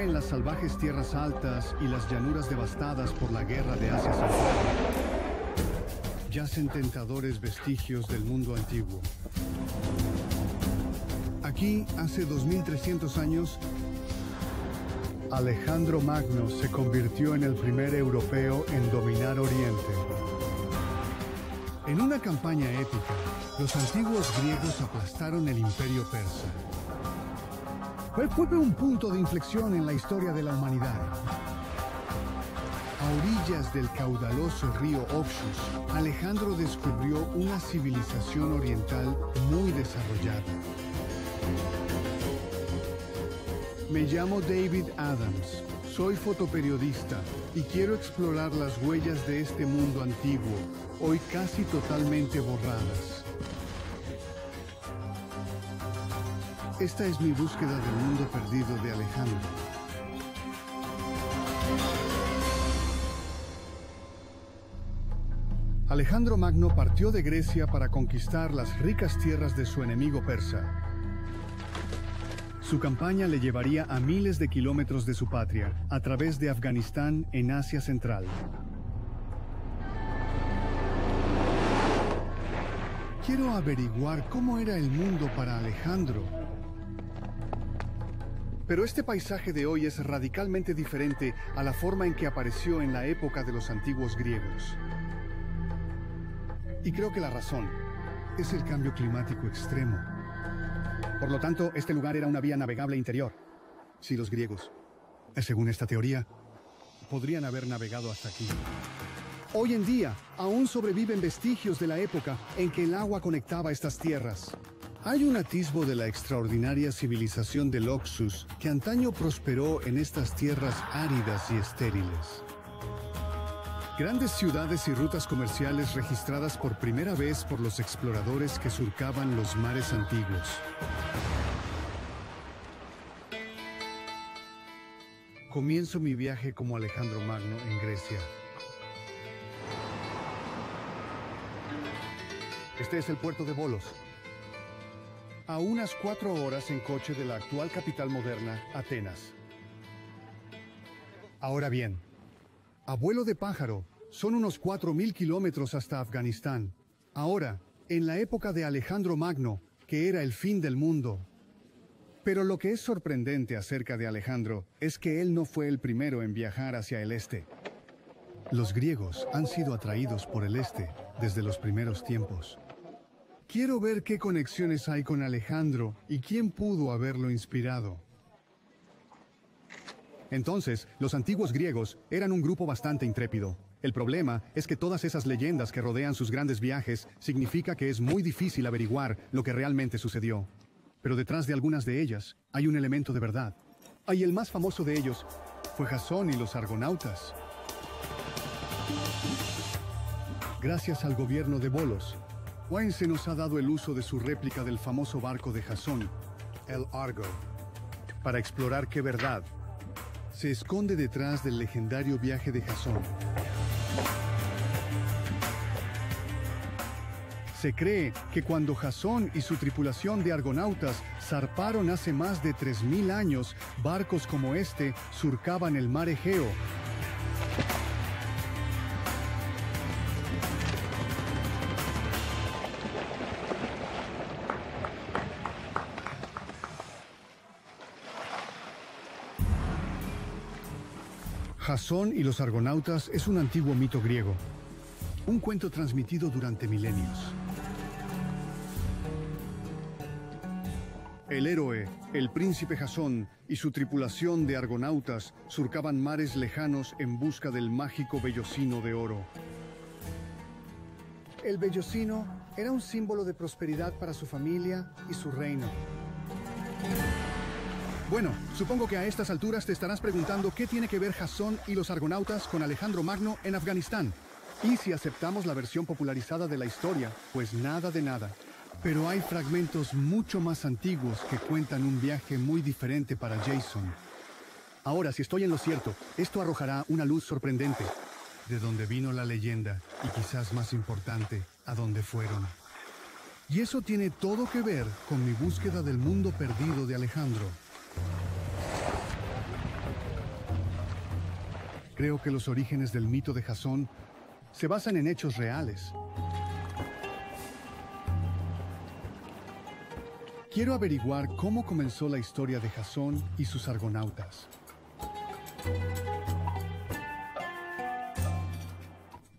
allá en las salvajes tierras altas y las llanuras devastadas por la guerra de Asia Central, yacen tentadores vestigios del mundo antiguo. Aquí, hace 2300 años, Alejandro Magno se convirtió en el primer europeo en dominar Oriente. En una campaña épica, los antiguos griegos aplastaron el imperio persa. Fue un punto de inflexión en la historia de la humanidad. A orillas del caudaloso río Oxus, Alejandro descubrió una civilización oriental muy desarrollada. Me llamo David Adams, soy fotoperiodista y quiero explorar las huellas de este mundo antiguo, hoy casi totalmente borradas. Esta es mi búsqueda del mundo perdido de Alejandro. Alejandro Magno partió de Grecia para conquistar las ricas tierras de su enemigo persa. Su campaña le llevaría a miles de kilómetros de su patria, a través de Afganistán en Asia Central. Quiero averiguar cómo era el mundo para Alejandro. Pero este paisaje de hoy es radicalmente diferente a la forma en que apareció en la época de los antiguos griegos. Y creo que la razón es el cambio climático extremo. Por lo tanto, este lugar era una vía navegable interior. Si los griegos, según esta teoría, podrían haber navegado hasta aquí. Hoy en día, aún sobreviven vestigios de la época en que el agua conectaba estas tierras. Hay un atisbo de la extraordinaria civilización del Oxus que antaño prosperó en estas tierras áridas y estériles. Grandes ciudades y rutas comerciales registradas por primera vez por los exploradores que surcaban los mares antiguos. Comienzo mi viaje como Alejandro Magno en Grecia. Este es el puerto de Volos, a unas 4 horas en coche de la actual capital moderna, Atenas. Ahora bien, a vuelo de pájaro, son unos 4000 kilómetros hasta Afganistán. Ahora, en la época de Alejandro Magno, que era el fin del mundo. Pero lo que es sorprendente acerca de Alejandro es que él no fue el primero en viajar hacia el este. Los griegos han sido atraídos por el este desde los primeros tiempos. Quiero ver qué conexiones hay con Alejandro y quién pudo haberlo inspirado. Entonces, los antiguos griegos eran un grupo bastante intrépido. El problema es que todas esas leyendas que rodean sus grandes viajes significa que es muy difícil averiguar lo que realmente sucedió. Pero detrás de algunas de ellas hay un elemento de verdad. Y el más famoso de ellos fue Jasón y los argonautas. Gracias al gobierno de Volos, Wayne nos ha dado el uso de su réplica del famoso barco de Jasón, el Argo, para explorar qué verdad se esconde detrás del legendario viaje de Jasón. Se cree que cuando Jasón y su tripulación de argonautas zarparon hace más de 3000 años, barcos como este surcaban el mar Egeo. Jasón y los argonautas es un antiguo mito griego, un cuento transmitido durante milenios. El héroe, el príncipe Jasón y su tripulación de argonautas surcaban mares lejanos en busca del mágico vellocino de oro. El vellocino era un símbolo de prosperidad para su familia y su reino. Bueno, supongo que a estas alturas te estarás preguntando qué tiene que ver Jasón y los argonautas con Alejandro Magno en Afganistán. Y si aceptamos la versión popularizada de la historia, pues nada de nada. Pero hay fragmentos mucho más antiguos que cuentan un viaje muy diferente para Jason. Ahora, si estoy en lo cierto, esto arrojará una luz sorprendente. De dónde vino la leyenda, y quizás más importante, a dónde fueron. Y eso tiene todo que ver con mi búsqueda del mundo perdido de Alejandro. Creo que los orígenes del mito de Jasón se basan en hechos reales. Quiero averiguar cómo comenzó la historia de Jasón y sus argonautas.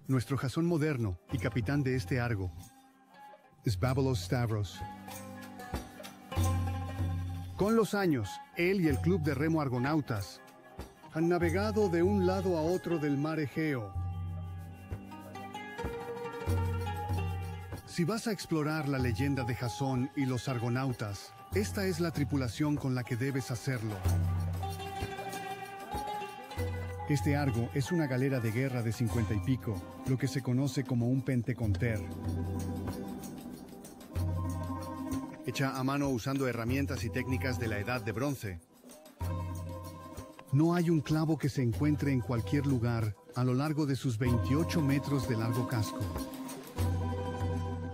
Nuestro Jasón moderno y capitán de este Argo es Babelos Stavros. Con los años, él y el club de remo argonautas han navegado de un lado a otro del mar Egeo. Si vas a explorar la leyenda de Jasón y los argonautas, esta es la tripulación con la que debes hacerlo. Este Argo es una galera de guerra de 50 y pico, lo que se conoce como un penteconter. Hecha a mano usando herramientas y técnicas de la Edad de Bronce. No hay un clavo que se encuentre en cualquier lugar a lo largo de sus 28 metros de largo casco.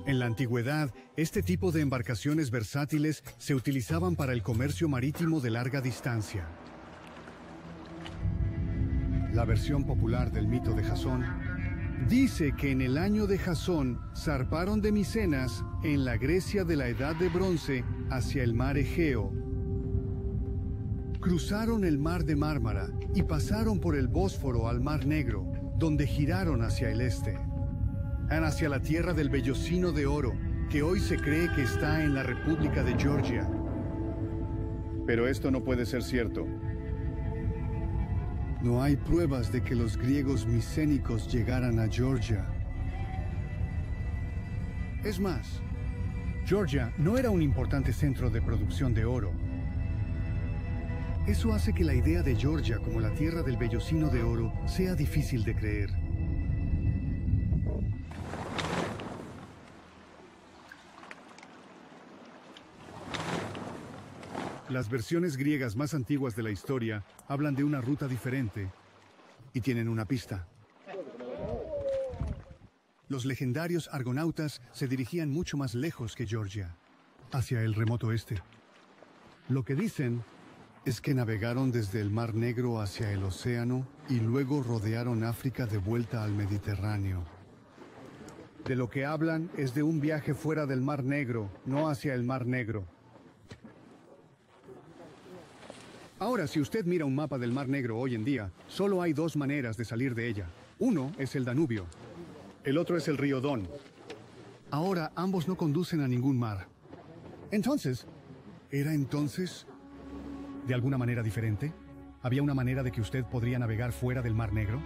En la antigüedad, este tipo de embarcaciones versátiles se utilizaban para el comercio marítimo de larga distancia. La versión popular del mito de Jasón dice que en el año de Jasón zarparon de Micenas, en la Grecia de la Edad de Bronce, hacia el mar Egeo. Cruzaron el mar de Mármara y pasaron por el Bósforo al mar Negro, donde giraron hacia el este. Hacia la tierra del vellocino de oro, que hoy se cree que está en la República de Georgia. Pero esto no puede ser cierto. No hay pruebas de que los griegos micénicos llegaran a Georgia. Es más, Georgia no era un importante centro de producción de oro. Eso hace que la idea de Georgia como la tierra del vellocino de oro sea difícil de creer. Las versiones griegas más antiguas de la historia hablan de una ruta diferente y tienen una pista. Los legendarios argonautas se dirigían mucho más lejos que Georgia, hacia el remoto este. Lo que dicen es que navegaron desde el Mar Negro hacia el océano y luego rodearon África de vuelta al Mediterráneo. De lo que hablan es de un viaje fuera del Mar Negro, no hacia el Mar Negro. Ahora, si usted mira un mapa del Mar Negro hoy en día, solo hay dos maneras de salir de ella. Uno es el Danubio. El otro es el río Don. Ahora, ambos no conducen a ningún mar. Entonces, ¿era entonces de alguna manera diferente? ¿Había una manera de que usted podría navegar fuera del Mar Negro?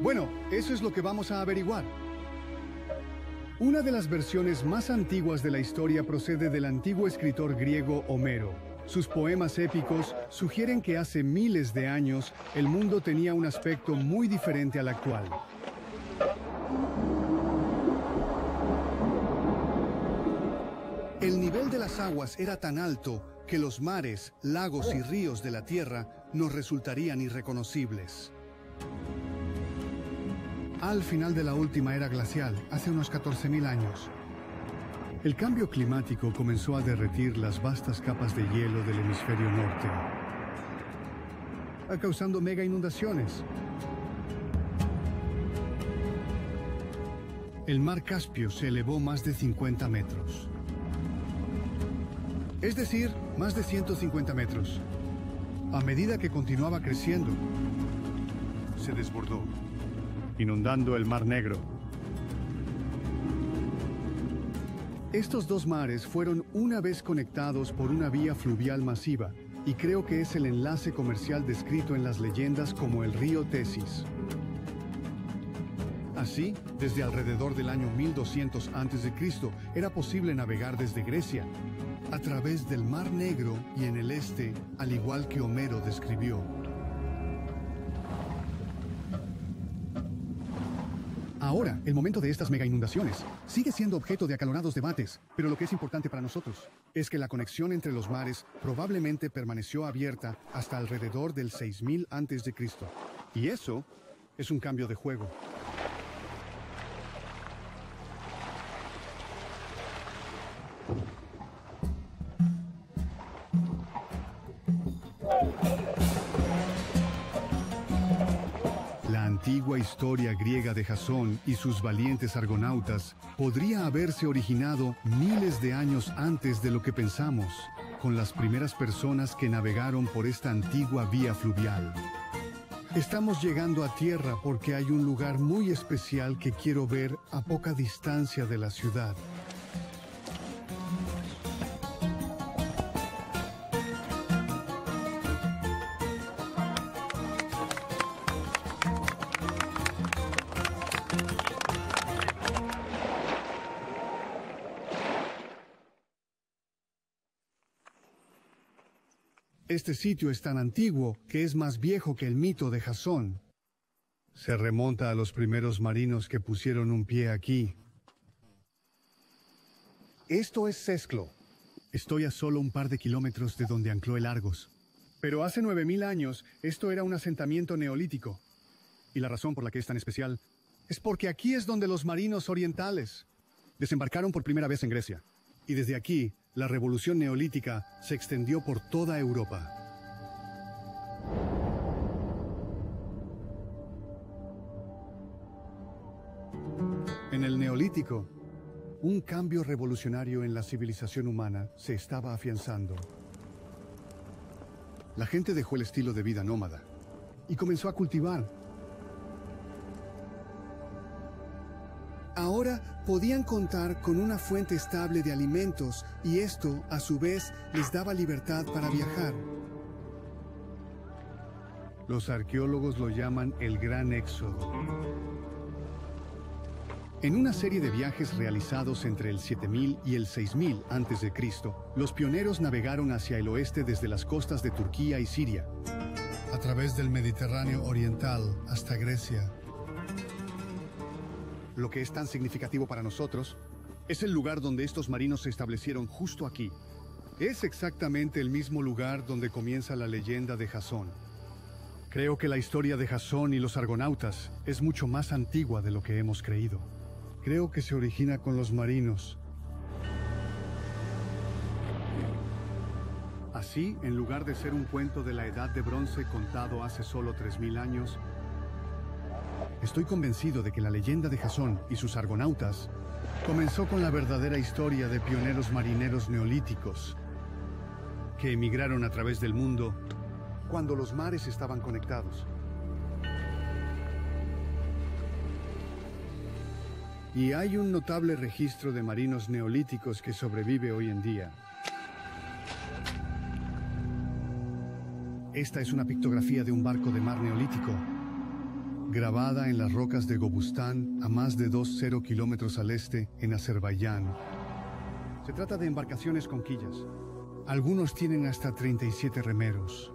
Bueno, eso es lo que vamos a averiguar. Una de las versiones más antiguas de la historia procede del antiguo escritor griego Homero. Sus poemas épicos sugieren que hace miles de años el mundo tenía un aspecto muy diferente al actual. El nivel de las aguas era tan alto que los mares, lagos y ríos de la tierra nos resultarían irreconocibles. Al final de la última era glacial, hace unos 14.000 años, el cambio climático comenzó a derretir las vastas capas de hielo del hemisferio norte, causando mega inundaciones. El mar Caspio se elevó más de 50 metros. Es decir, más de 150 metros. A medida que continuaba creciendo, se desbordó, inundando el Mar Negro. Estos dos mares fueron una vez conectados por una vía fluvial masiva, y creo que es el enlace comercial descrito en las leyendas como el río Tesis. Así, desde alrededor del año 1200 a.C., era posible navegar desde Grecia, a través del Mar Negro y en el este, al igual que Homero describió. Ahora, el momento de estas mega inundaciones sigue siendo objeto de acalorados debates, pero lo que es importante para nosotros es que la conexión entre los mares probablemente permaneció abierta hasta alrededor del 6000 a.C. Y eso es un cambio de juego. antigua historia griega de Jasón y sus valientes argonautas podría haberse originado miles de años antes de lo que pensamos, con las primeras personas que navegaron por esta antigua vía fluvial. Estamos llegando a tierra porque hay un lugar muy especial que quiero ver a poca distancia de la ciudad. Este sitio es tan antiguo que es más viejo que el mito de Jasón. Se remonta a los primeros marinos que pusieron un pie aquí. Esto es Sesclo. Estoy a solo un par de kilómetros de donde ancló el Argos. Pero hace 9000 años, esto era un asentamiento neolítico. Y la razón por la que es tan especial es porque aquí es donde los marinos orientales desembarcaron por primera vez en Grecia. Y desde aquí, la revolución neolítica se extendió por toda Europa. En el Neolítico, un cambio revolucionario en la civilización humana se estaba afianzando. La gente dejó el estilo de vida nómada y comenzó a cultivar. Ahora podían contar con una fuente estable de alimentos y esto, a su vez, les daba libertad para viajar. Los arqueólogos lo llaman el Gran Éxodo. En una serie de viajes realizados entre el 7000 y el 6000 a.C., los pioneros navegaron hacia el oeste desde las costas de Turquía y Siria, a través del Mediterráneo oriental hasta Grecia. Lo que es tan significativo para nosotros es el lugar donde estos marinos se establecieron justo aquí. Es exactamente el mismo lugar donde comienza la leyenda de Jasón. Creo que la historia de Jasón y los argonautas es mucho más antigua de lo que hemos creído. Creo que se origina con los marinos. Así, en lugar de ser un cuento de la Edad de Bronce contado hace solo 3000 años, estoy convencido de que la leyenda de Jasón y sus argonautas comenzó con la verdadera historia de pioneros marineros neolíticos que emigraron a través del mundo cuando los mares estaban conectados. Y hay un notable registro de marinos neolíticos que sobrevive hoy en día. Esta es una pictografía de un barco de mar neolítico, grabada en las rocas de Gobustán, a más de 20 kilómetros al este, en Azerbaiyán. Se trata de embarcaciones con quillas. Algunos tienen hasta 37 remeros.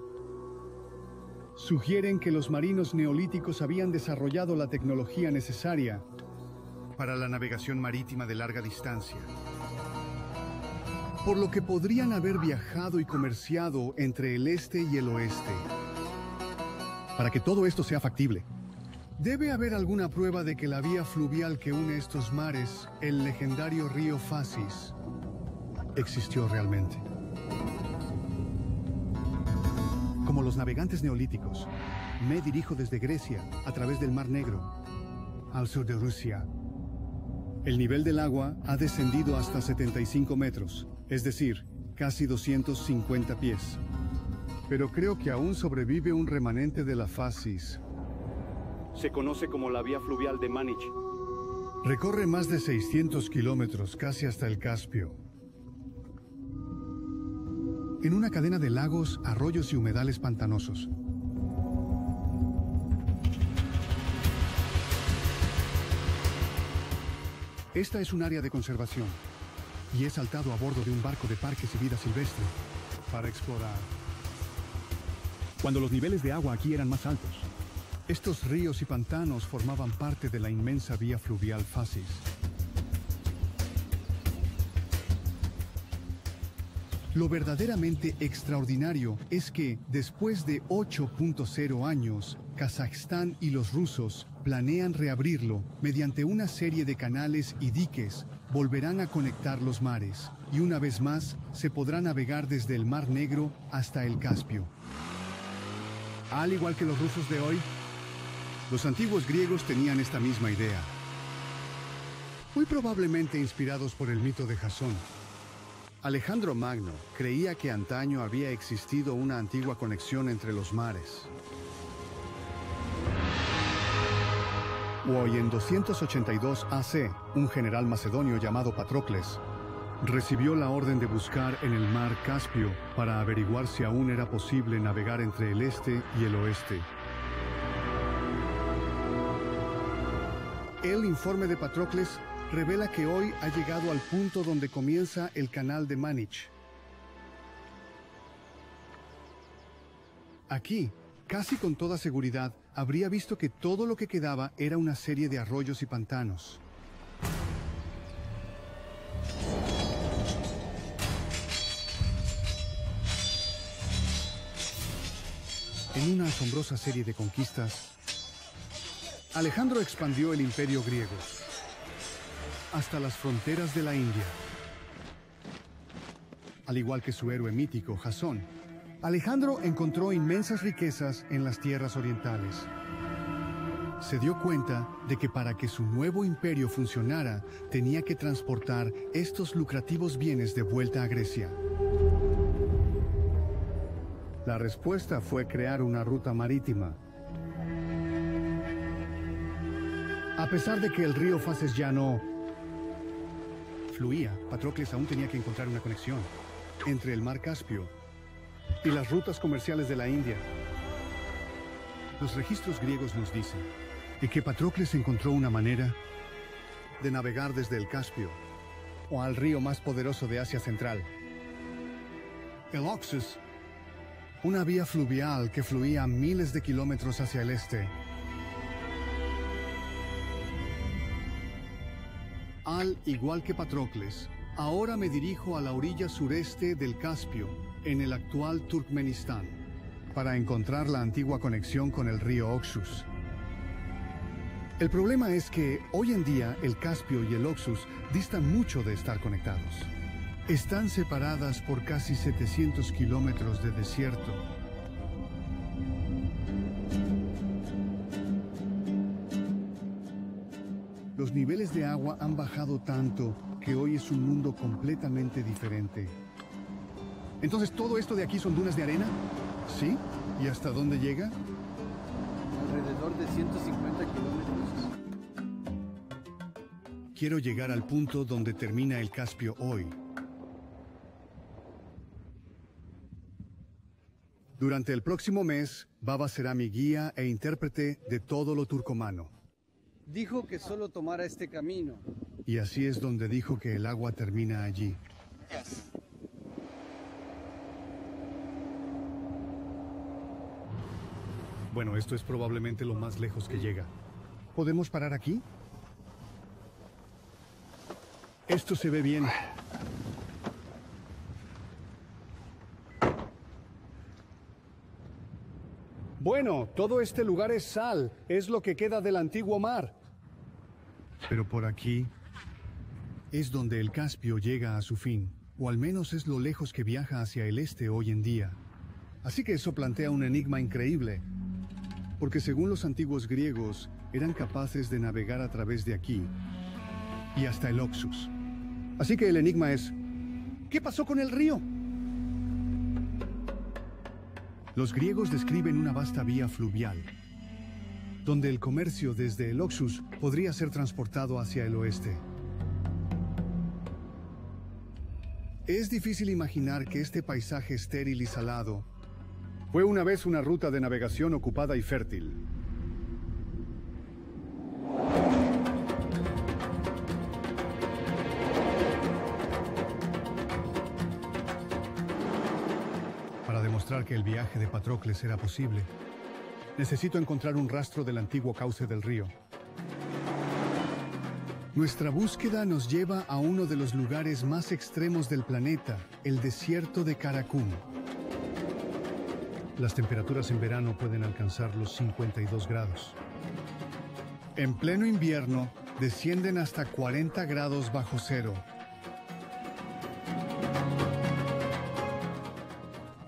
Sugieren que los marinos neolíticos habían desarrollado la tecnología necesaria para la navegación marítima de larga distancia, por lo que podrían haber viajado y comerciado entre el este y el oeste. Para que todo esto sea factible, debe haber alguna prueba de que la vía fluvial que une estos mares, el legendario río Fasis, existió realmente. Como los navegantes neolíticos, me dirijo desde Grecia, a través del Mar Negro, al sur de Rusia. El nivel del agua ha descendido hasta 75 metros, es decir, casi 250 pies. Pero creo que aún sobrevive un remanente de la Fasis. Se conoce como la vía fluvial de Manich. Recorre más de 600 kilómetros, casi hasta el Caspio. En una cadena de lagos, arroyos y humedales pantanosos. Esta es un área de conservación y he saltado a bordo de un barco de parques y vida silvestre para explorar. Cuando los niveles de agua aquí eran más altos, estos ríos y pantanos formaban parte de la inmensa vía fluvial Fasis. Lo verdaderamente extraordinario es que, después de 8.0 años, Kazajstán y los rusos planean reabrirlo mediante una serie de canales y diques. Volverán a conectar los mares y una vez más se podrá navegar desde el Mar Negro hasta el Caspio. Al igual que los rusos de hoy, Los antiguos griegos tenían esta misma idea, muy probablemente inspirados por el mito de Jasón. Alejandro Magno creía que antaño había existido una antigua conexión entre los mares. Hoy en 282 AC, un general macedonio llamado Patrocles recibió la orden de buscar en el mar Caspio para averiguar si aún era posible navegar entre el este y el oeste. El informe de Patrocles revela que hoy ha llegado al punto donde comienza el canal de Manich. Aquí, casi con toda seguridad, habría visto que todo lo que quedaba era una serie de arroyos y pantanos. En una asombrosa serie de conquistas, Alejandro expandió el imperio griego hasta las fronteras de la India. Al igual que su héroe mítico, Jasón, Alejandro encontró inmensas riquezas en las tierras orientales. Se dio cuenta de que para que su nuevo imperio funcionara, tenía que transportar estos lucrativos bienes de vuelta a Grecia. La respuesta fue crear una ruta marítima. A pesar de que el río Fases ya no fluía, Patrocles aún tenía que encontrar una conexión entre el mar Caspio y las rutas comerciales de la India. Los registros griegos nos dicen que Patrocles encontró una manera de navegar desde el Caspio o al río más poderoso de Asia Central, el Oxus, una vía fluvial que fluía miles de kilómetros hacia el este. Al igual que Patrocles, ahora me dirijo a la orilla sureste del Caspio, en el actual Turkmenistán, para encontrar la antigua conexión con el río Oxus. El problema es que hoy en día el Caspio y el Oxus distan mucho de estar conectados. Están separadas por casi 700 kilómetros de desierto. Los niveles de agua han bajado tanto que hoy es un mundo completamente diferente. Entonces, ¿todo esto de aquí son dunas de arena? ¿Sí? ¿Y hasta dónde llega? Alrededor de 150 kilómetros. Quiero llegar al punto donde termina el Caspio hoy. Durante el próximo mes, Baba será mi guía e intérprete de todo lo turcomano. Dijo que solo tomara este camino. Y así es donde dijo que el agua termina allí. Bueno, esto es probablemente lo más lejos que llega. ¿Podemos parar aquí? Esto se ve bien. Bueno, todo este lugar es sal. Es lo que queda del antiguo mar. Pero por aquí es donde el Caspio llega a su fin. O al menos es lo lejos que viaja hacia el este hoy en día. Así que eso plantea un enigma increíble. Porque según los antiguos griegos, eran capaces de navegar a través de aquí y hasta el Oxus. Así que el enigma es, ¿qué pasó con el río? Los griegos describen una vasta vía fluvial, donde el comercio desde el Oxus podría ser transportado hacia el oeste. Es difícil imaginar que este paisaje estéril y salado fue una vez una ruta de navegación ocupada y fértil. Para demostrar que el viaje de Patrocles era posible, necesito encontrar un rastro del antiguo cauce del río. Nuestra búsqueda nos lleva a uno de los lugares más extremos del planeta, el desierto de Karakum. Las temperaturas en verano pueden alcanzar los 52 grados. En pleno invierno, descienden hasta 40 grados bajo cero.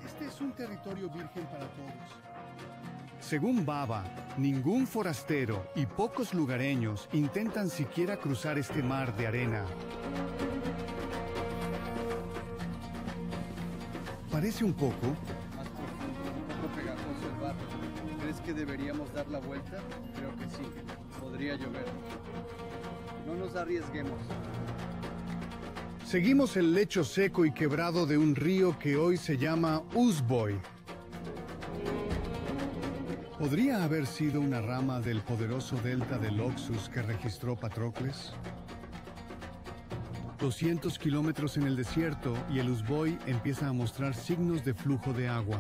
Este es un territorio virgen para todos. Según Baba, ningún forastero y pocos lugareños intentan siquiera cruzar este mar de arena. Parece un poco. Más profundo, un poco pegajoso el barro. ¿Crees que deberíamos dar la vuelta? Creo que sí. Podría llover. No nos arriesguemos. Seguimos el lecho seco y quebrado de un río que hoy se llama Uzboy. ¿Podría haber sido una rama del poderoso delta del Oxus que registró Patrocles? 200 kilómetros en el desierto y el Uzboy empieza a mostrar signos de flujo de agua.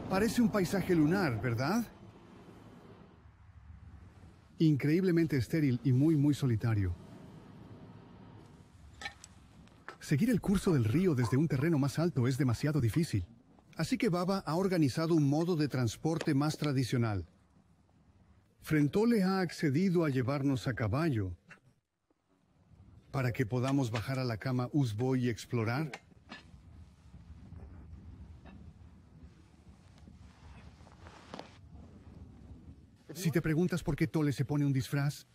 Parece un paisaje lunar, ¿verdad? Increíblemente estéril y muy solitario. Seguir el curso del río desde un terreno más alto es demasiado difícil. Así que Baba ha organizado un modo de transporte más tradicional. Frentole ha accedido a llevarnos a caballo para que podamos bajar a la cama Uzboy y explorar. Si te preguntas por qué Tole se pone un disfraz,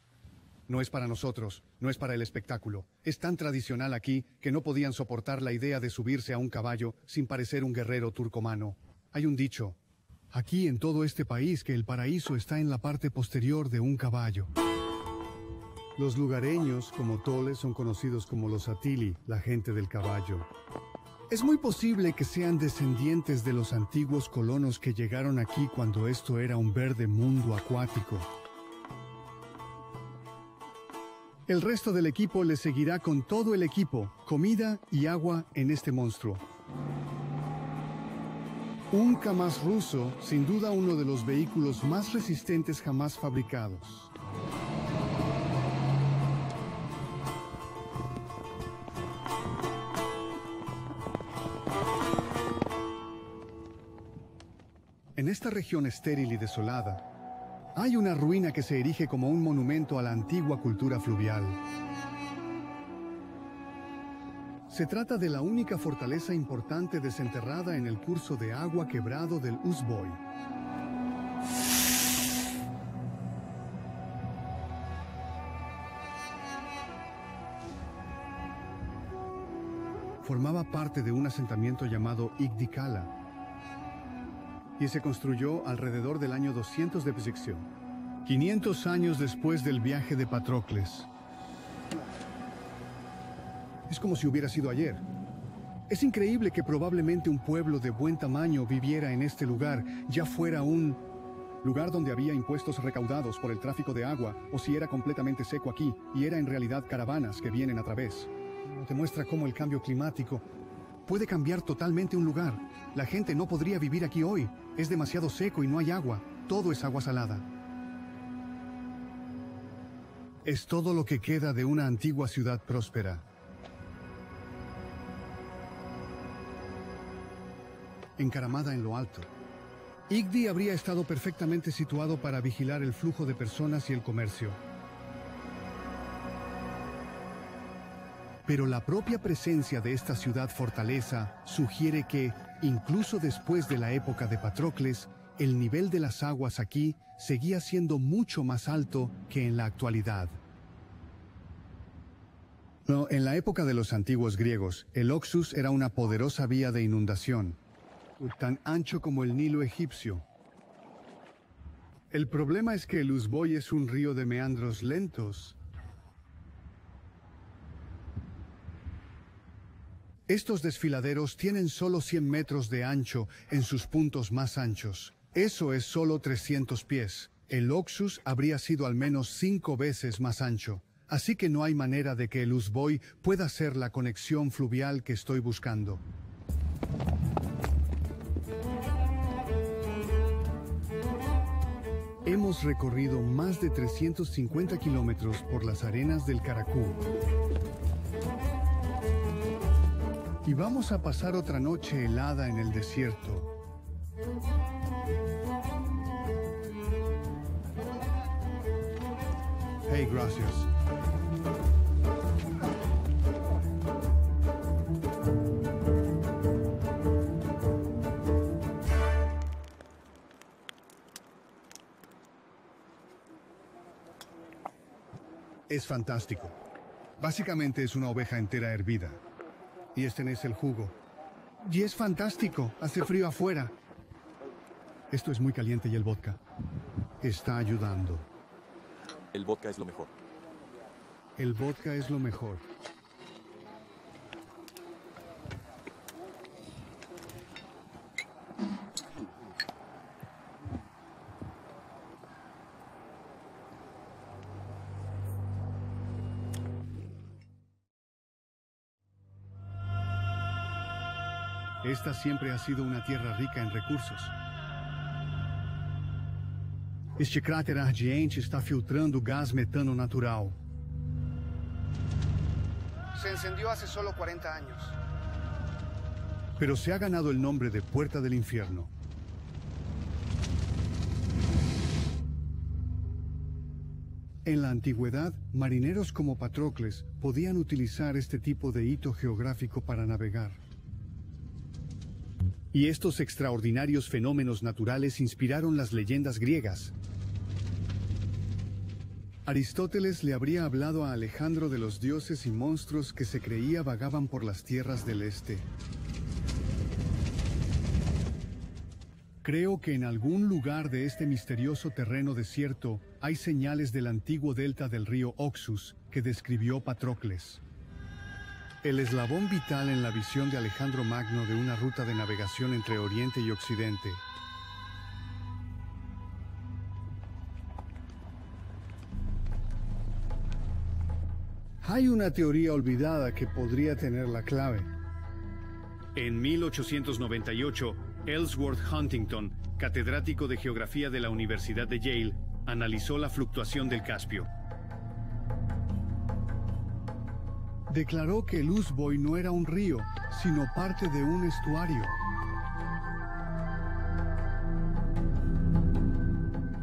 no es para nosotros, no es para el espectáculo. Es tan tradicional aquí que no podían soportar la idea de subirse a un caballo sin parecer un guerrero turcomano. Hay un dicho, aquí en todo este país, que el paraíso está en la parte posterior de un caballo. Los lugareños, como Tole, son conocidos como los Atili, la gente del caballo. Es muy posible que sean descendientes de los antiguos colonos que llegaron aquí cuando esto era un verde mundo acuático. El resto del equipo le seguirá con todo el equipo, comida y agua en este monstruo. Un Kamaz ruso, sin duda uno de los vehículos más resistentes jamás fabricados. En esta región estéril y desolada, hay una ruina que se erige como un monumento a la antigua cultura fluvial. Se trata de la única fortaleza importante desenterrada en el curso de agua quebrado del Uzboy. Formaba parte de un asentamiento llamado Igdikala, y se construyó alrededor del año 200 de Psicción, 500 años después del viaje de Patrocles. Es como si hubiera sido ayer. Es increíble que probablemente un pueblo de buen tamaño viviera en este lugar, ya fuera un lugar donde había impuestos recaudados por el tráfico de agua, o si era completamente seco aquí, y era en realidad caravanas que vienen a través. Te muestra cómo el cambio climático puede cambiar totalmente un lugar. La gente no podría vivir aquí hoy. Es demasiado seco y no hay agua. Todo es agua salada. Es todo lo que queda de una antigua ciudad próspera. Encaramada en lo alto. Igdi habría estado perfectamente situado para vigilar el flujo de personas y el comercio. Pero la propia presencia de esta ciudad fortaleza sugiere que, incluso después de la época de Patrocles, el nivel de las aguas aquí seguía siendo mucho más alto que en la actualidad. No, en la época de los antiguos griegos, el Oxus era una poderosa vía de inundación, tan ancho como el Nilo egipcio. El problema es que el Uzboy es un río de meandros lentos. Estos desfiladeros tienen solo 100 metros de ancho en sus puntos más anchos. Eso es solo 300 pies. El Oxus habría sido al menos 5 veces más ancho. Así que no hay manera de que el Uzboy pueda ser la conexión fluvial que estoy buscando. Hemos recorrido más de 350 kilómetros por las arenas del Caracú. Y vamos a pasar otra noche helada en el desierto. Hey, gracias. Es fantástico. Básicamente es una oveja entera hervida. Y este es el jugo. Y es fantástico. Hace frío afuera. Esto es muy caliente y el vodka está ayudando. El vodka es lo mejor. El vodka es lo mejor. Esta siempre ha sido una tierra rica en recursos. Este cráter ardiente está filtrando gas metano natural. Se encendió hace solo 40 años. Pero se ha ganado el nombre de Puerta del Infierno. En la antigüedad, marineros como Patrocles podían utilizar este tipo de hito geográfico para navegar. Y estos extraordinarios fenómenos naturales inspiraron las leyendas griegas. Aristóteles le habría hablado a Alejandro de los dioses y monstruos que se creía vagaban por las tierras del este. Creo que en algún lugar de este misterioso terreno desierto hay señales del antiguo delta del río Oxus que describió Patrocles. El eslabón vital en la visión de Alejandro Magno de una ruta de navegación entre Oriente y Occidente. Hay una teoría olvidada que podría tener la clave. En 1898, Ellsworth Huntington, catedrático de Geografía de la Universidad de Yale, analizó la fluctuación del Caspio. Declaró que el Usboy no era un río, sino parte de un estuario.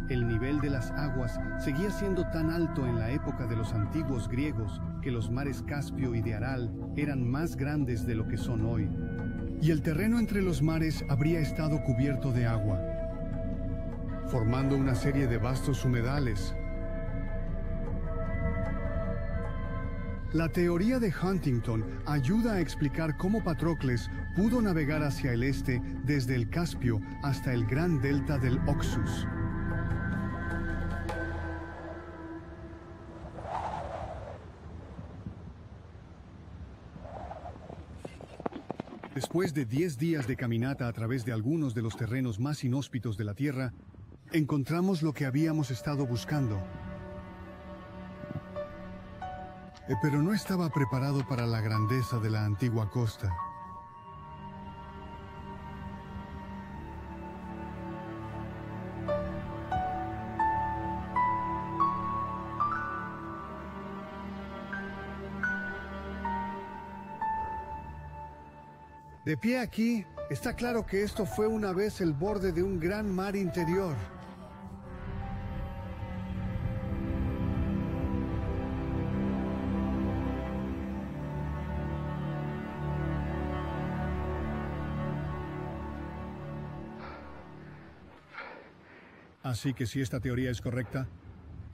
El nivel de las aguas seguía siendo tan alto en la época de los antiguos griegos que los mares Caspio y de Aral eran más grandes de lo que son hoy. Y el terreno entre los mares habría estado cubierto de agua, formando una serie de vastos humedales. La teoría de Huntington ayuda a explicar cómo Patrocles pudo navegar hacia el este desde el Caspio hasta el gran delta del Oxus. Después de 10 días de caminata a través de algunos de los terrenos más inhóspitos de la Tierra, encontramos lo que habíamos estado buscando. Pero no estaba preparado para la grandeza de la antigua costa. De pie aquí, está claro que esto fue una vez el borde de un gran mar interior. Así que si esta teoría es correcta,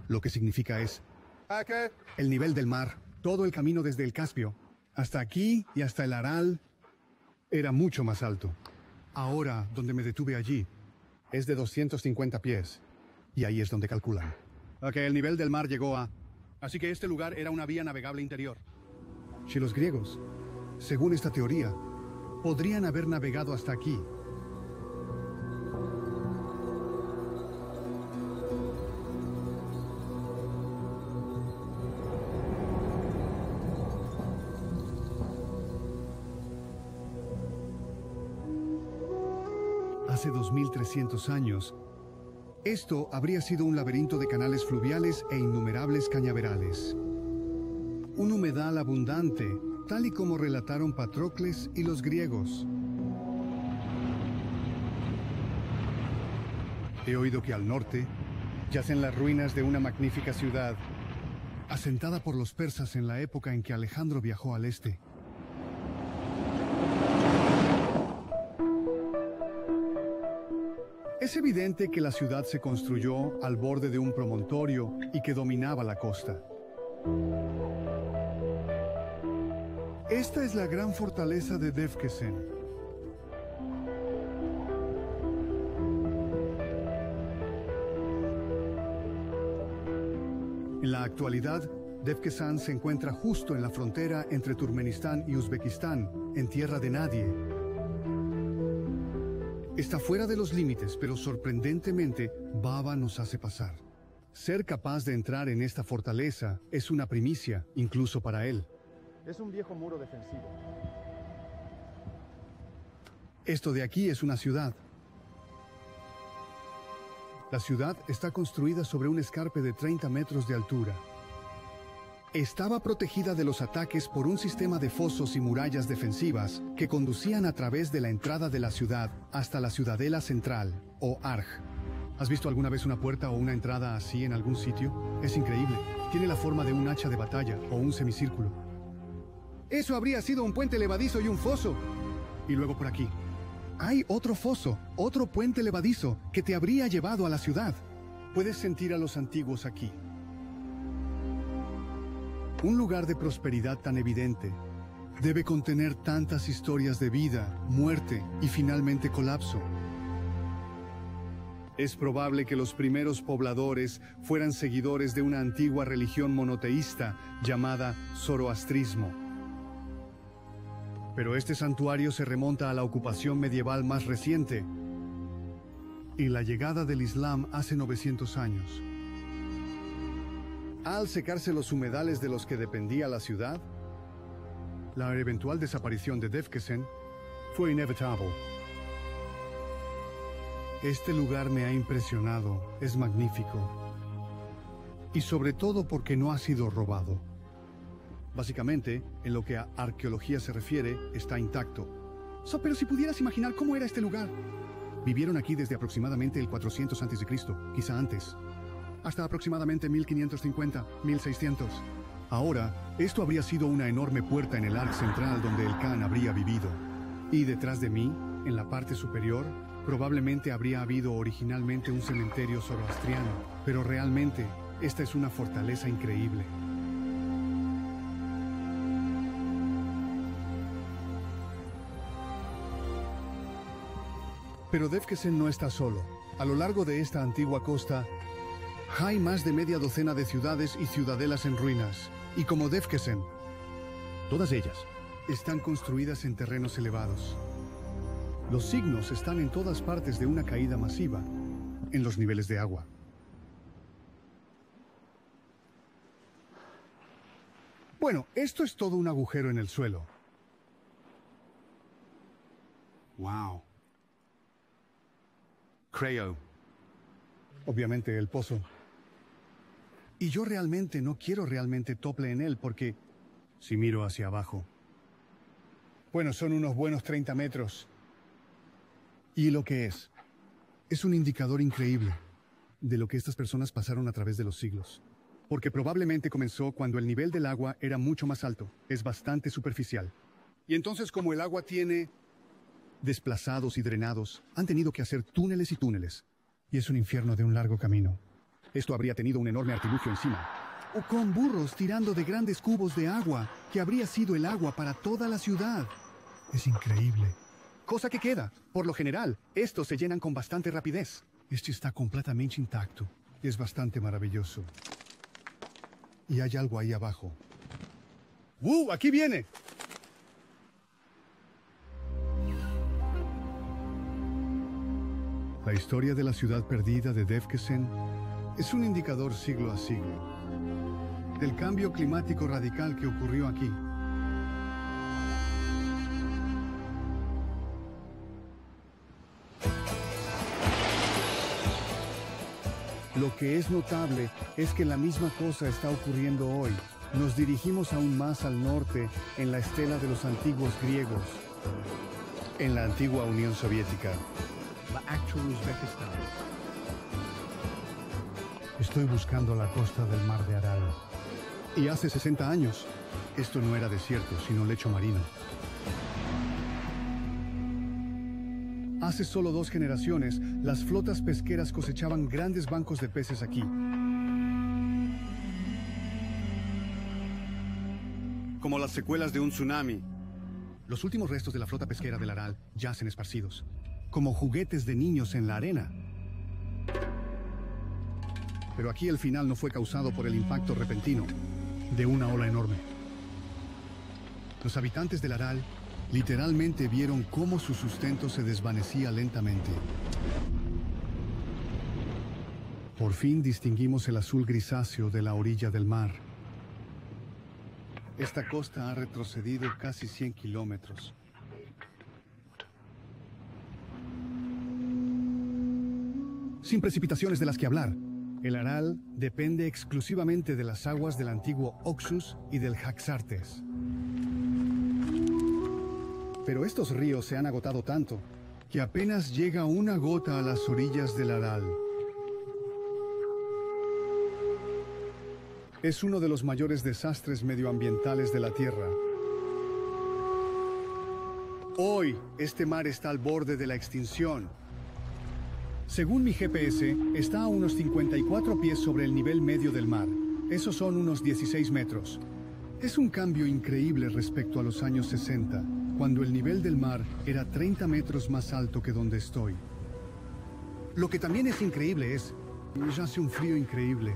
lo que significa es el nivel del mar, todo el camino desde el Caspio, hasta aquí y hasta el Aral, era mucho más alto. Ahora, donde me detuve allí, es de 250 pies, y ahí es donde calculan. El nivel del mar llegó a... Así que este lugar era una vía navegable interior. Si los griegos, según esta teoría, podrían haber navegado hasta aquí, hace 2300 años, esto habría sido un laberinto de canales fluviales e innumerables cañaverales. Un humedal abundante, tal y como relataron Patrocles y los griegos. He oído que al norte yacen las ruinas de una magnífica ciudad, asentada por los persas en la época en que Alejandro viajó al este. Es evidente que la ciudad se construyó al borde de un promontorio y que dominaba la costa. Esta es la gran fortaleza de Defkesen. En la actualidad, Defkesan se encuentra justo en la frontera entre Turkmenistán y Uzbekistán, en tierra de nadie. Está fuera de los límites, pero sorprendentemente, Baba nos hace pasar. Ser capaz de entrar en esta fortaleza es una primicia, incluso para él. Es un viejo muro defensivo. Esto de aquí es una ciudad. La ciudad está construida sobre un escarpe de 30 metros de altura. Estaba protegida de los ataques por un sistema de fosos y murallas defensivas que conducían a través de la entrada de la ciudad hasta la ciudadela central, o Arg. ¿Has visto alguna vez una puerta o una entrada así en algún sitio? Es increíble. Tiene la forma de un hacha de batalla o un semicírculo. Eso habría sido un puente levadizo y un foso. Y luego por aquí. Hay otro foso, otro puente levadizo que te habría llevado a la ciudad. Puedes sentir a los antiguos aquí. Un lugar de prosperidad tan evidente debe contener tantas historias de vida, muerte y finalmente colapso. Es probable que los primeros pobladores fueran seguidores de una antigua religión monoteísta llamada zoroastrismo. Pero este santuario se remonta a la ocupación medieval más reciente y la llegada del Islam hace 900 años. Al secarse los humedales de los que dependía la ciudad, la eventual desaparición de Defkesen fue inevitable. Este lugar me ha impresionado, es magnífico. Y sobre todo porque no ha sido robado. Básicamente, en lo que a arqueología se refiere, está intacto. Pero si pudieras imaginar cómo era este lugar. Vivieron aquí desde aproximadamente el 400 a.C., quizá antes. Hasta aproximadamente 1550, 1600. Ahora, esto habría sido una enorme puerta en el arc central donde el Khan habría vivido. Y detrás de mí, en la parte superior, probablemente habría habido originalmente un cementerio zoroastriano. Pero realmente, esta es una fortaleza increíble. Pero Defkesen no está solo. A lo largo de esta antigua costa, hay más de media docena de ciudades y ciudadelas en ruinas. Y como Defkesen, todas ellas están construidas en terrenos elevados. Los signos están en todas partes de una caída masiva en los niveles de agua. Bueno, esto es todo un agujero en el suelo. Wow. Creo. Obviamente el pozo. Y yo realmente no quiero tople en él porque si miro hacia abajo. Bueno, son unos buenos 30 metros. ¿Y lo que es? Es un indicador increíble de lo que estas personas pasaron a través de los siglos. Porque probablemente comenzó cuando el nivel del agua era mucho más alto. Es bastante superficial. Y entonces como el agua tiene desplazados y drenados, han tenido que hacer túneles y túneles. Y es un infierno de un largo camino. Esto habría tenido un enorme artilugio encima. O con burros tirando de grandes cubos de agua, que habría sido el agua para toda la ciudad. Es increíble. Cosa que queda. Por lo general, estos se llenan con bastante rapidez. Este está completamente intacto. Es bastante maravilloso. Y hay algo ahí abajo. ¡Uh! ¡Aquí viene! La historia de la ciudad perdida de Defkesen es un indicador siglo a siglo del cambio climático radical que ocurrió aquí. Lo que es notable es que la misma cosa está ocurriendo hoy. Nos dirigimos aún más al norte en la estela de los antiguos griegos, en la antigua Unión Soviética. La actual Uzbekistán. Estoy buscando la costa del mar de Aral. Y hace 60 años, esto no era desierto, sino lecho marino. Hace solo 2 generaciones, las flotas pesqueras cosechaban grandes bancos de peces aquí. como las secuelas de un tsunami. Los últimos restos de la flota pesquera del Aral yacen esparcidos, como juguetes de niños en la arena. Pero aquí el final no fue causado por el impacto repentino de una ola enorme. Los habitantes del Aral literalmente vieron cómo su sustento se desvanecía lentamente. Por fin distinguimos el azul grisáceo de la orilla del mar. Esta costa ha retrocedido casi 100 kilómetros. Sin precipitaciones de las que hablar, el Aral depende exclusivamente de las aguas del antiguo Oxus y del Jaxartes. Pero estos ríos se han agotado tanto que apenas llega una gota a las orillas del Aral. Es uno de los mayores desastres medioambientales de la Tierra. Hoy, este mar está al borde de la extinción. Según mi GPS, está a unos 54 pies sobre el nivel medio del mar. Esos son unos 16 metros. Es un cambio increíble respecto a los años 60, cuando el nivel del mar era 30 metros más alto que donde estoy. Lo que también es increíble es, ya hace un frío increíble.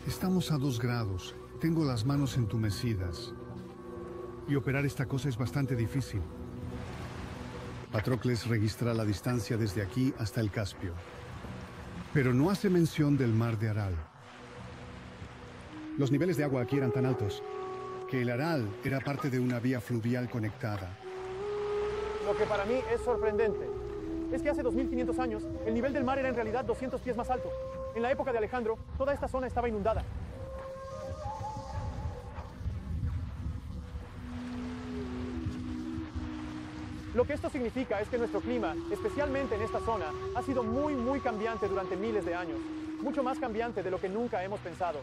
Estamos a 2 grados. Tengo las manos entumecidas. Y operar esta cosa es bastante difícil. Patrocles registra la distancia desde aquí hasta el Caspio. Pero no hace mención del mar de Aral. Los niveles de agua aquí eran tan altos que el Aral era parte de una vía fluvial conectada. Lo que para mí es sorprendente es que hace 2500 años el nivel del mar era en realidad 200 pies más alto. En la época de Alejandro, toda esta zona estaba inundada. Lo que esto significa es que nuestro clima, especialmente en esta zona, ha sido muy cambiante durante miles de años. Mucho más cambiante de lo que nunca hemos pensado.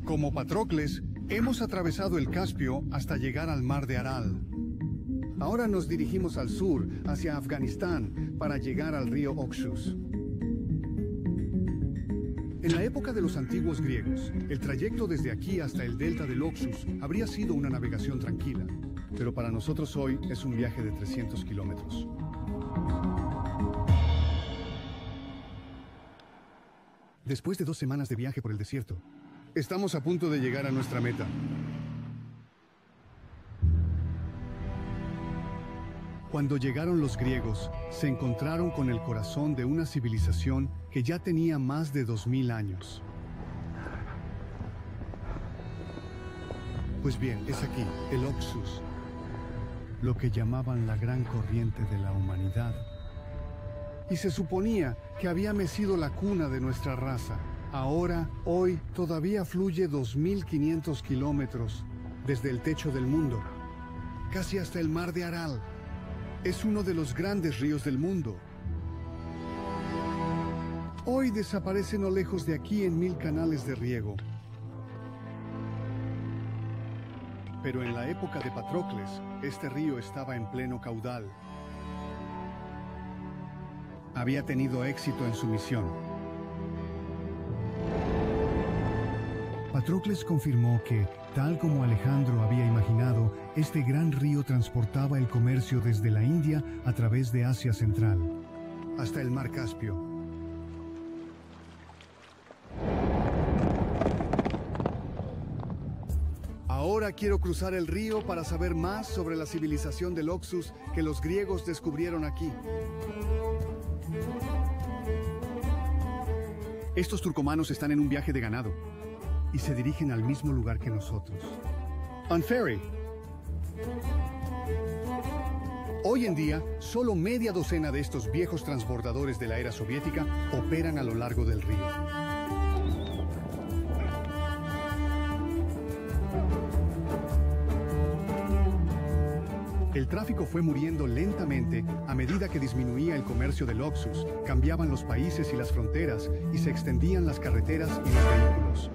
Como Patrocles, hemos atravesado el Caspio hasta llegar al mar de Aral. Ahora nos dirigimos al sur, hacia Afganistán, para llegar al río Oxus. En la época de los antiguos griegos, el trayecto desde aquí hasta el delta del Oxus habría sido una navegación tranquila, pero para nosotros hoy es un viaje de 300 kilómetros. Después de 2 semanas de viaje por el desierto, estamos a punto de llegar a nuestra meta. Cuando llegaron los griegos, se encontraron con el corazón de una civilización que ya tenía más de 2000 años. Pues bien, es aquí, el Oxus, lo que llamaban la gran corriente de la humanidad. Y se suponía que había mecido la cuna de nuestra raza. Ahora, hoy, todavía fluye 2500 kilómetros desde el techo del mundo, casi hasta el mar de Aral. Es uno de los grandes ríos del mundo. Hoy desaparece no lejos de aquí en 1000 canales de riego. Pero en la época de Patrocles, este río estaba en pleno caudal. Había tenido éxito en su misión. Patrocles confirmó que, tal como Alejandro había imaginado, este gran río transportaba el comercio desde la India a través de Asia Central, hasta el mar Caspio. Ahora quiero cruzar el río para saber más sobre la civilización del Oxus que los griegos descubrieron aquí. Estos turcomanos están en un viaje de ganado y se dirigen al mismo lugar que nosotros. On ferry. Hoy en día, solo media docena de estos viejos transbordadores de la era soviética operan a lo largo del río. El tráfico fue muriendo lentamente a medida que disminuía el comercio del Oxus, cambiaban los países y las fronteras y se extendían las carreteras y los vehículos.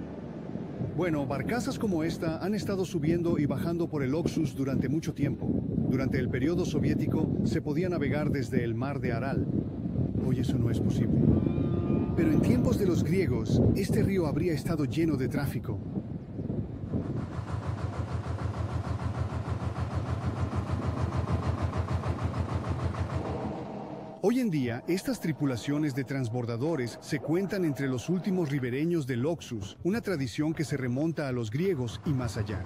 Bueno, barcazas como esta han estado subiendo y bajando por el Oxus durante mucho tiempo. Durante el periodo soviético se podía navegar desde el mar de Aral. Hoy eso no es posible. Pero en tiempos de los griegos, este río habría estado lleno de tráfico. Hoy en día, estas tripulaciones de transbordadores se cuentan entre los últimos ribereños del Oxus, una tradición que se remonta a los griegos y más allá.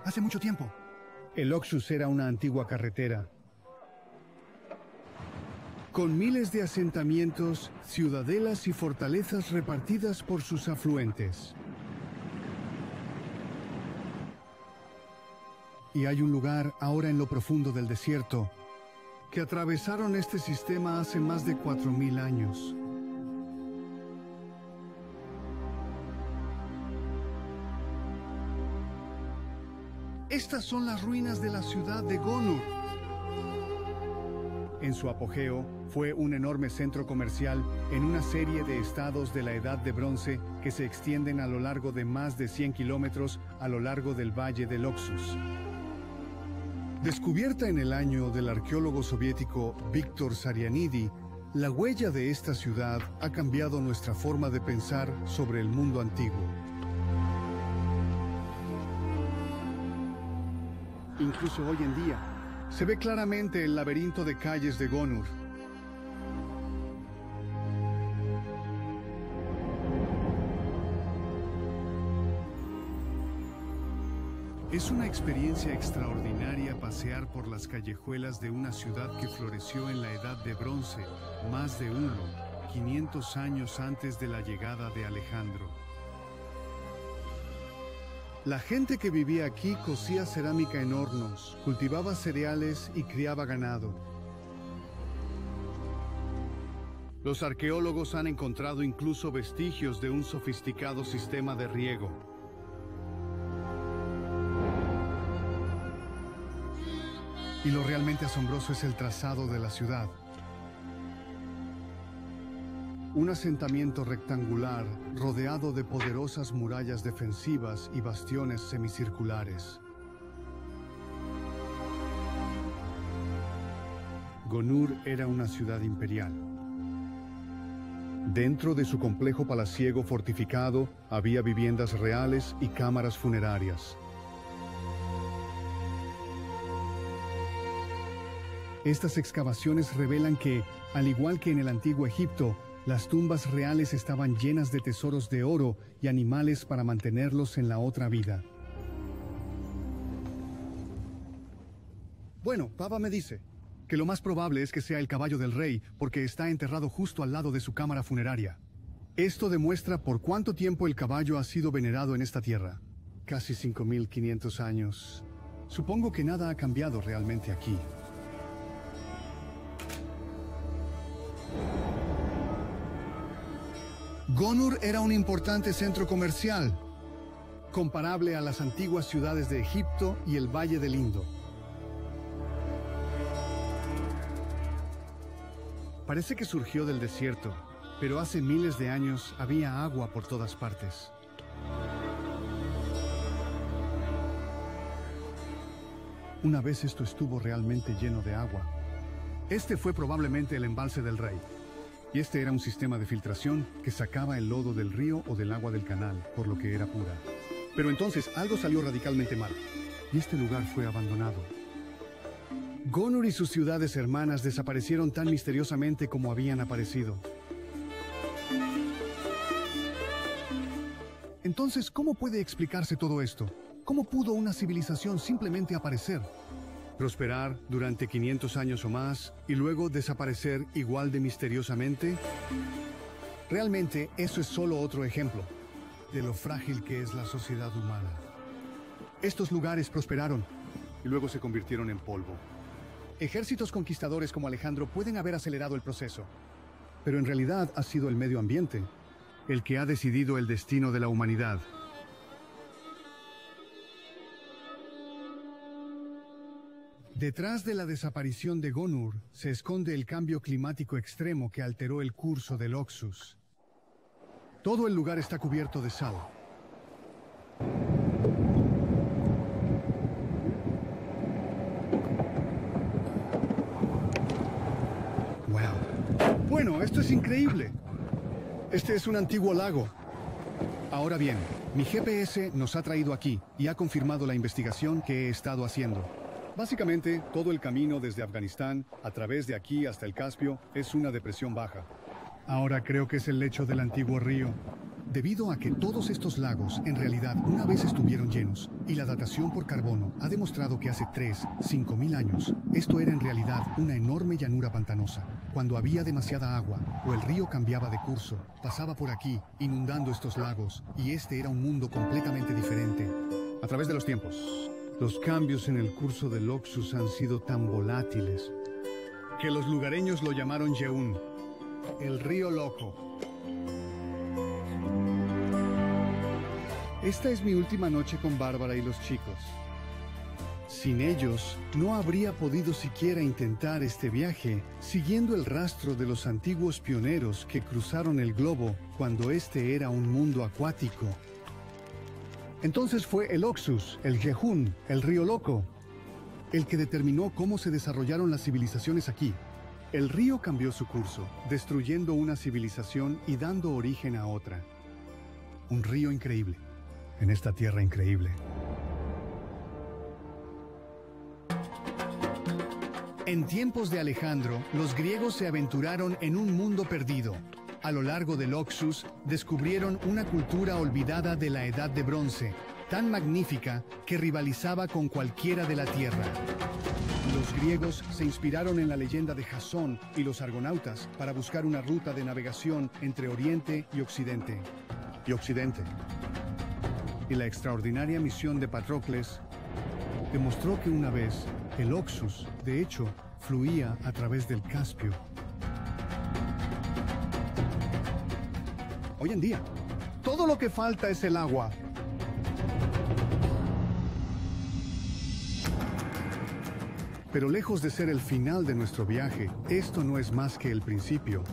Hace mucho tiempo, el Oxus era una antigua carretera, con miles de asentamientos, ciudadelas y fortalezas repartidas por sus afluentes. Y hay un lugar ahora en lo profundo del desierto que atravesaron este sistema hace más de 4000 años. Estas son las ruinas de la ciudad de Gonur. En su apogeo, fue un enorme centro comercial en una serie de estados de la Edad de Bronce que se extienden a lo largo de más de 100 kilómetros a lo largo del valle del Oxus. Descubierta en el año del arqueólogo soviético Víctor Sarianidi, la huella de esta ciudad ha cambiado nuestra forma de pensar sobre el mundo antiguo. Incluso hoy en día, se ve claramente el laberinto de calles de Gonur. Es una experiencia extraordinaria pasear por las callejuelas de una ciudad que floreció en la Edad de Bronce, más de 500 años antes de la llegada de Alejandro. La gente que vivía aquí cocía cerámica en hornos, cultivaba cereales y criaba ganado. Los arqueólogos han encontrado incluso vestigios de un sofisticado sistema de riego. Y lo realmente asombroso es el trazado de la ciudad. Un asentamiento rectangular rodeado de poderosas murallas defensivas y bastiones semicirculares. Gonur era una ciudad imperial. Dentro de su complejo palaciego fortificado había viviendas reales y cámaras funerarias. Estas excavaciones revelan que, al igual que en el antiguo Egipto, las tumbas reales estaban llenas de tesoros de oro y animales para mantenerlos en la otra vida. Bueno, Baba me dice que lo más probable es que sea el caballo del rey, porque está enterrado justo al lado de su cámara funeraria. Esto demuestra por cuánto tiempo el caballo ha sido venerado en esta tierra. Casi 5500 años. Supongo que nada ha cambiado realmente aquí. Gonur era un importante centro comercial, comparable a las antiguas ciudades de Egipto y el Valle del Indo. Parece que surgió del desierto, pero hace miles de años había agua por todas partes. Una vez esto estuvo realmente lleno de agua. Este fue probablemente el embalse del rey. Y este era un sistema de filtración que sacaba el lodo del río o del agua del canal, por lo que era pura. Pero entonces algo salió radicalmente mal, y este lugar fue abandonado. Gonur y sus ciudades hermanas desaparecieron tan misteriosamente como habían aparecido. Entonces, ¿cómo puede explicarse todo esto? ¿Cómo pudo una civilización simplemente aparecer, prosperar durante 500 años o más y luego desaparecer igual de misteriosamente? Realmente, eso es solo otro ejemplo de lo frágil que es la sociedad humana. Estos lugares prosperaron y luego se convirtieron en polvo. Ejércitos conquistadores como Alejandro pueden haber acelerado el proceso, pero en realidad ha sido el medio ambiente el que ha decidido el destino de la humanidad. Detrás de la desaparición de Gonur se esconde el cambio climático extremo que alteró el curso del Oxus. Todo el lugar está cubierto de sal. ¡Wow! Bueno, esto es increíble. Este es un antiguo lago. Ahora bien, mi GPS nos ha traído aquí y ha confirmado la investigación que he estado haciendo. Básicamente, todo el camino desde Afganistán, a través de aquí hasta el Caspio, es una depresión baja. Ahora creo que es el lecho del antiguo río. Debido a que todos estos lagos en realidad una vez estuvieron llenos, y la datación por carbono ha demostrado que hace 3.000–5.000 años, esto era en realidad una enorme llanura pantanosa. Cuando había demasiada agua, o el río cambiaba de curso, pasaba por aquí, inundando estos lagos, y este era un mundo completamente diferente. A través de los tiempos, los cambios en el curso del Oxus han sido tan volátiles que los lugareños lo llamaron Yeun, el río loco. Esta es mi última noche con Bárbara y los chicos. Sin ellos, no habría podido siquiera intentar este viaje, siguiendo el rastro de los antiguos pioneros que cruzaron el globo cuando este era un mundo acuático. Entonces fue el Oxus, el Yeun, el río loco, el que determinó cómo se desarrollaron las civilizaciones aquí. El río cambió su curso, destruyendo una civilización y dando origen a otra. Un río increíble, en esta tierra increíble. En tiempos de Alejandro, los griegos se aventuraron en un mundo perdido. A lo largo del Oxus, descubrieron una cultura olvidada de la Edad de Bronce, tan magnífica que rivalizaba con cualquiera de la Tierra. Los griegos se inspiraron en la leyenda de Jasón y los argonautas para buscar una ruta de navegación entre Oriente y Occidente. Y la extraordinaria misión de Patrocles demostró que una vez el Oxus, de hecho, fluía a través del Caspio. Hoy en día, todo lo que falta es el agua. Pero lejos de ser el final de nuestro viaje, esto no es más que el principio.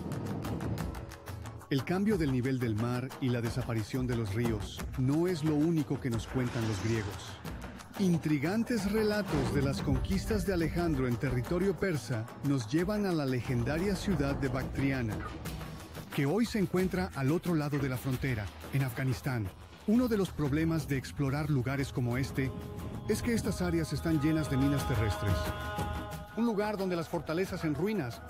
El cambio del nivel del mar y la desaparición de los ríos no es lo único que nos cuentan los griegos. Intrigantes relatos de las conquistas de Alejandro en territorio persa nos llevan a la legendaria ciudad de Bactriana, que hoy se encuentra al otro lado de la frontera, en Afganistán. Uno de los problemas de explorar lugares como este es que estas áreas están llenas de minas terrestres. Un lugar donde las fortalezas en ruinas,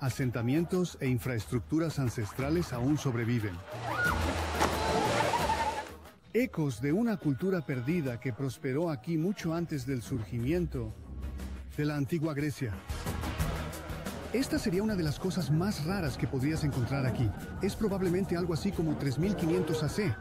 asentamientos e infraestructuras ancestrales aún sobreviven. Ecos de una cultura perdida que prosperó aquí mucho antes del surgimiento de la antigua Grecia. Esta sería una de las cosas más raras que podrías encontrar aquí. Es probablemente algo así como 3500 AC.